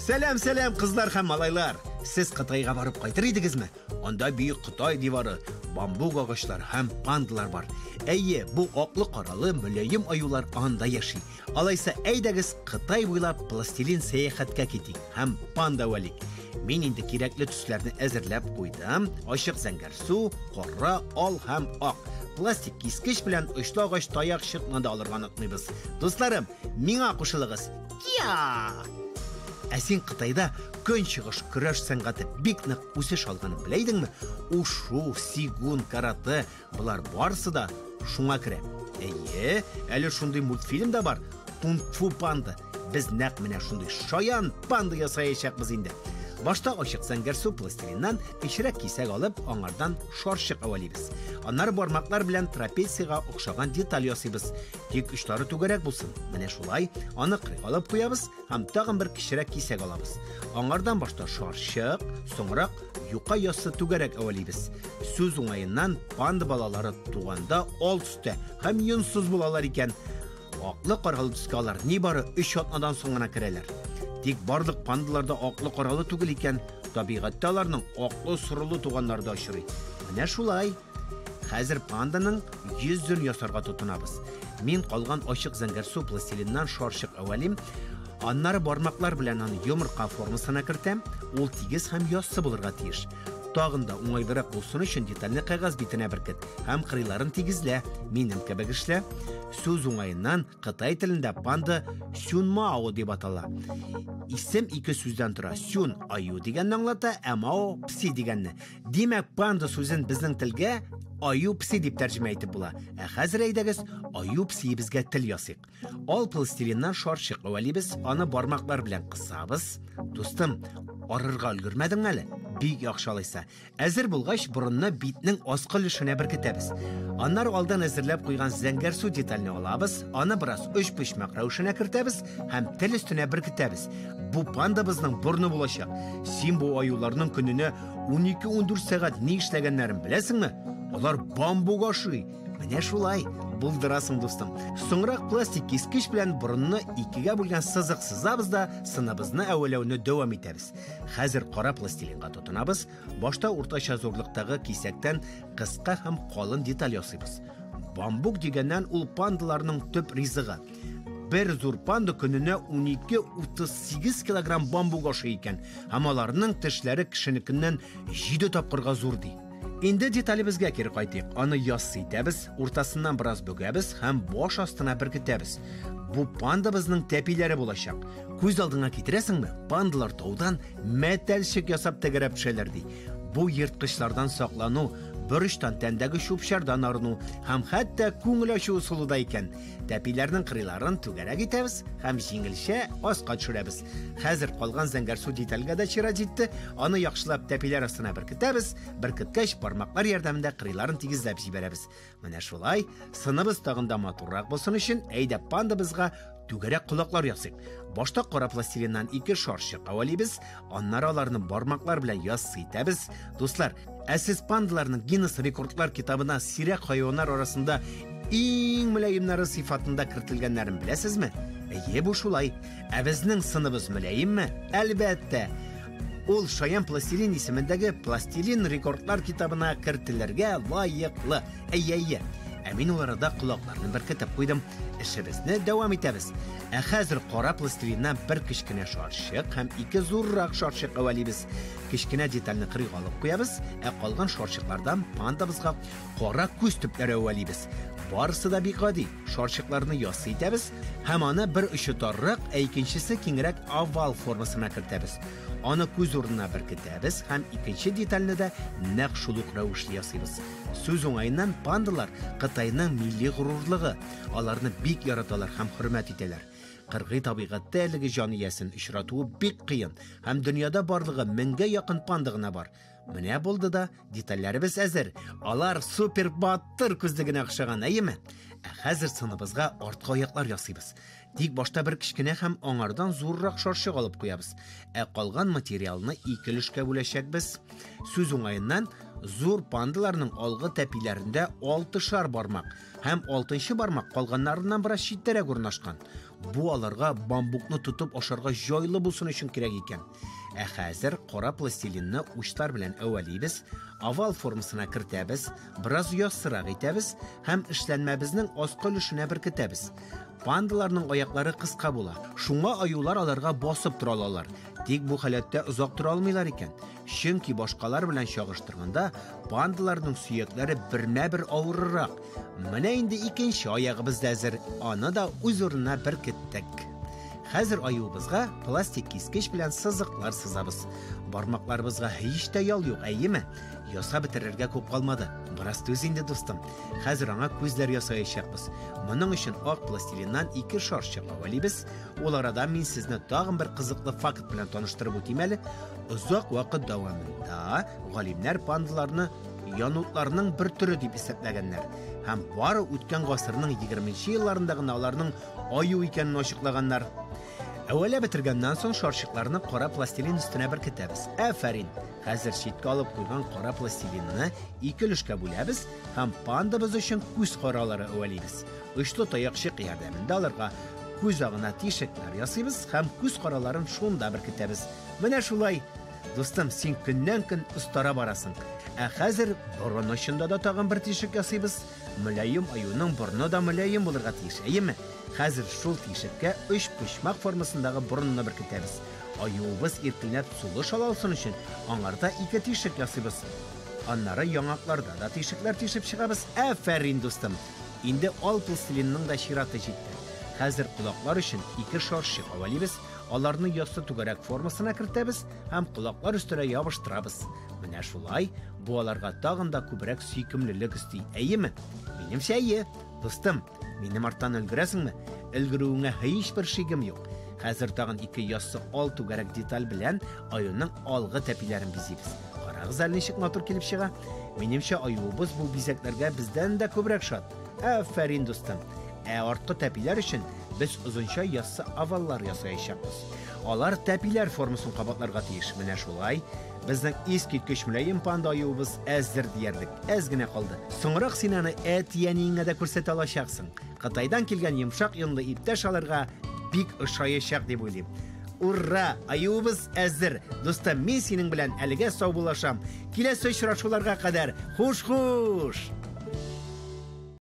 Сәлем кызлар һәм малайлар. Сез Кытайга барып кайтыр идегезме? Анда бүйек Кытай дивары, бамбук агачлар һәм пандалар бар. Әйе, бу аклы-каралы мөлаем аюлар анда яши. Алайса әйдәгез Кытай буйлап пластилин сәяхәткә китик һәм панда валик. Мин инде кирәкле төсләрне әзерләп куйдым. Ачык зәңгәр су, кара, ал һәм ак. Пластик кискеч белән очлы агач таяк чыкмада алырга онытмыйбыз. Дусларым, миңа кушылыгыз. Я! Ә син Кытайда көнчыгыш көрәш сәнгате бик нык үсеш алганын беләйдеңме? Ушу, сигун, карате, булар барысы да шуңа керә. Әйе, әле шундый мультфильм да бар. Кунг-фу панда. Без нәкъ менә шундый шаян панда ясаячакбыз инде. Башта ачык зәңгәр су пластилиннан кечерәк кисәк алып, аңардан шарчык авалыйбыз. Аннары бармаклар белән трапециягә охшаган деталь ясыйбыз. Тик очлары түгәрәк булсын. Менә шулай аны кыргалап куябыз һәм тагын бер кечерәк кисәк алабыз. Аңардан башта шарчык, соңрак юка ясы түгәрәк авалыйбыз. Сүз уңаеннан панда балалары туганда ал төстә һәм йонсыз булалар икән. Аклы каргалы төскә алар нибары 3 атнадан соң гына керәләр. Тик барлык пандаларда аклы каралы түгел икән, табигатьтә аларның аклы сорылы туганнары да очрый. Менә шулай. Хәзер панданың йөзен ясарга тотынабыз. Мин калган ачык зәңгәр су пластилиннан шарчык авалим, аннары бармаклар белән аны йомырка формасына кертәм, ул тигез һәм яссы булырга тиеш. Тагын да уңайлырак булсын өчен детальны кәгазь битенә беркет һәм кырыйларын тигезлә. Минем кебек эшлә. Сүз уңаеннан Кытай телендә панда сюнмао дип атала. Исем ике сүздән тора. Сюн аю дигәнне аңлата, ә мао пси дигәнне. Димәк, панда сүзен безнең телгә аю пси дип тәрҗемә итеп була. Ә хәзер әйдәгез аю пси безгә тел ясыйк. Ал пластилиннан шарчык авалыйбыз, аны бармаклар белән кысабыз. Дустым, арырга өлгермәдең әле? Бик яхшы алайса. Әзер булгач, борынны битнең аскы өлешенә беркетәбез. Аннары алдан әзерләп куйган зәңгәр су детальне алабыз, аны бераз өчпочмак рәвешенә кертәбез һәм тел өстенә беркетәбез. Бу пандабызның бурны булачак. Син бу аюларның көненә 12-14 сәгать ни эшләгәннәрен беләсеңме? Алар бамбук ашый. Менә шулай. Булдырасың, дустым. Соңрак пластик кискеч белән борынны икегә бүлгән сызык сызабыз да сыныбызны әвәләүне дәвам итәбез. Хәзер кара пластилинга тотынабыз. Башта уртача зурлыктагы кисәктән кыска һәм калын деталь ясыйбыз. Бамбук дигәннән ул пандаларның төп ризыгы. Бер зур панда көненә 12-38 килограмм бамбук ашый икән, һәм аларның тешләре кешенекеннән 7 тапкырга зур ди. Инде деталебезгә кире кайтыйк. Аны ясый итәбез, уртасыннан бераз бөгәбез һәм баш астына беркетәбез. Бу пандабызның тәпиләре булачак. Күз алдыңа китерәсеңме? Пандалар таудан мәтәлчек ясап тәгәрәп төшәләр ди. Бу ерткычлардан саклану, бөрыштан тәндәге чүпчәрдән арыну һәм хәтта күңел ачу усулы да икән. Тәпиләрнең кырыйларын түгәрәк итәбез һәм җиңелчә аска төшерәбез. Хәзер калган зәңгәр су детальгә дә чират җитте. Аны яхшылап тәпиләр астына беркетәбез. Беркеткәч бармаклар ярдәмендә кырыйларын тигезләп җибәрәбез. Менә шулай, сыныбыз тагын да матуррак булсын өчен әйдә пандабызга түгәрәк колаклар ясыйк. Башта кара пластилиннан 2 шарчык авалыйбыз, аннары аларны бармаклар белән ясый итәбез. Дуслар, ә сез пандаларның Гиннес рекордлар китабына сирәк хайваннар арасында иң мөлаемнәре сыйфатында кертелгәннәрен беләсезме? Әйе, бу шулай. Ә безнең сыныбыз мөлаемме? Әлбәттә. Ул шаян пластилин исемендәге пластилин рекордлар китабына кертелергә лаеклы. Әйе. Ә мин уларда колакларны беркетеп куйдым. Эшебезне дәвам итәбез. Ә хәзер кара пластилиннан бер кечкенә шарчык һәм 2 зуррак шарчык авалыйбыз. Кечкенә детальне кырыйга алып куябыз, ә калган шарчыклардан пандабызга кара күз төпләре авалыйбыз. Барысы да бик гади. Шарчыкларны ясый итәбез һәм аны бер очы таррак, ә икенчесе киңрәк овал формасына кертәбез. Аны күз урынына беркетәбез һәм икенче детальне дә нәкъ шул ук рәвешле ясыйбыз. Сүз уңаеннан пандалар Кытайның милли горурлыгы. Аларны бик яраталар һәм хөрмәт итәләр. Кыргый табигатьтә әлеге җаниясен очратуы бик кыен һәм дөньяда барлыгы 1000гә якын панда гына бар. Менә булды да детальләребез әзер. Алар супер баттыр күзлегенә охшаган, әйеме? Ә хәзер сыныбызга артка аяклар ясыйбыз. Тик башта бер кечкенә һәм аңардан зуррак шарчык алып куябыз. Ә калган материалны 2 өлешкә бүләчәкбез. Сүз уңаеннан зур пандаларның алгы тәпиләрендә 6 шар бармак һәм 6нчы бармак калганнарыннан бераз читтәрәк урнашкан. Бу аларга бамбукны тутып ашарга җайлы булсын өчен кирәк икән. Хәзер кара пластилинны учлар белән әвәлибез, овал формасына кертәбез, бераз яссырак итәбез һәм эшләнмәбезнең аскы өлешенә беркетәбез. Пандаларның аяклары кыска була. Шуңа аюлар аларга басып тора алалар. Тик бу халәттә озак тора алмыйлар икән. Чөнки башкалар белән чагыштырганда пандаларның сөякләре бермә-бер авыррак. Менә инде икенче аягыбыз да әзер. Аны да үз урынына беркеттек. Хәзер аюбызга пластик кискеч белән сызыклар сызабыз. Бармакларыбызга һич тә ял юк, әйеме? Яса бетерергә күп калмады. Бераз түз инде, дустым. Хәзер аңа күзләр ясаячакбыз. Моның өчен ак пластилиннан 2 шарчык әвәлибез. Ул арада мин сезне тагын бер кызыклы факт белән таныштырып үтим әле. Озак вакыт дәвамында галимнәр пандаларны янутларның бер төрө дип исәпләгәннәр. Һәм бары үткән гасырның 20нче елларында гына аларның аю икәнен ачыклаганнар. Әвәлә бетергәннән соң шарчыкларны кара пластилин өстенә беркетәбез. Афәрин. Хәзер читкә алып куйган кара пластилинны 2 өлешкә бүләбез һәм пандабыз өчен күз каралары әвәлибез. Очлы таякчык ярдәмендә аларга күз агына тишекләр ясыйбыз һәм күз караларын шунда беркетәбез. Менә шулай. Дустым, син көннән-көн устара барасың. Хәзер борын очында да тагын бер тишек ясыйбыз. Мөлаем аюның борыны да мөлаем булырга тиеш, әйеме? Хәзер шул тишеккә 3 почмак формасындагы борынны беркетәбез. Аюбыз иркенләп сулыш ала алсын өчен аңарда 2 тишек ясыйбыз. Аннары яңакларда да тишекләр тишеп чыгабыз. Афәрин, дустым. Инде ал пластилинның да чираты җитте. Хәзер кулаклар өчен 2 шарчык әвәлибез. Аларны яссы түгәрәк формасына кертәбез һәм кулаклар өстенә ябыштырабыз. Менә шулай бу аларга тагын да күбрәк сөйкемлелек өсти. Әйеме? Минемчә әйе. Дустым, минем арттан өлгерәсеңме? Өлгерүеңә һич бер шигем юк. Хәзер тагын 2 яссы ал түгәрәк деталь белән аюның алгы тәпиләрен бизибез. Карагыз әле ничек матур килеп чыга. Минемчә аюбыз бу бизәкләргә бездән дә күбрәк шат. Афәрин, дустым. Арткы тәпиләр өчен без озынча яссы оваллар ясаячакбыз. Алар тәпиләр формасын кабатларга тиеш. Менә шулай безнең искиткеч мөлаем панда аюбыз әзер диярлек. Әз генә калды. Соңрак син аны әтиянеңә дә күрсәтә алачаксың. Кытайдан килгән йомшак йонлы иптәш аларга бик ошаячак дип уйлыйм. Ура! Аюбыз әзер. Дустым, мин синең белән әлегә сау булашам. Киләсе очрашуларга кадәр хуш-хуш!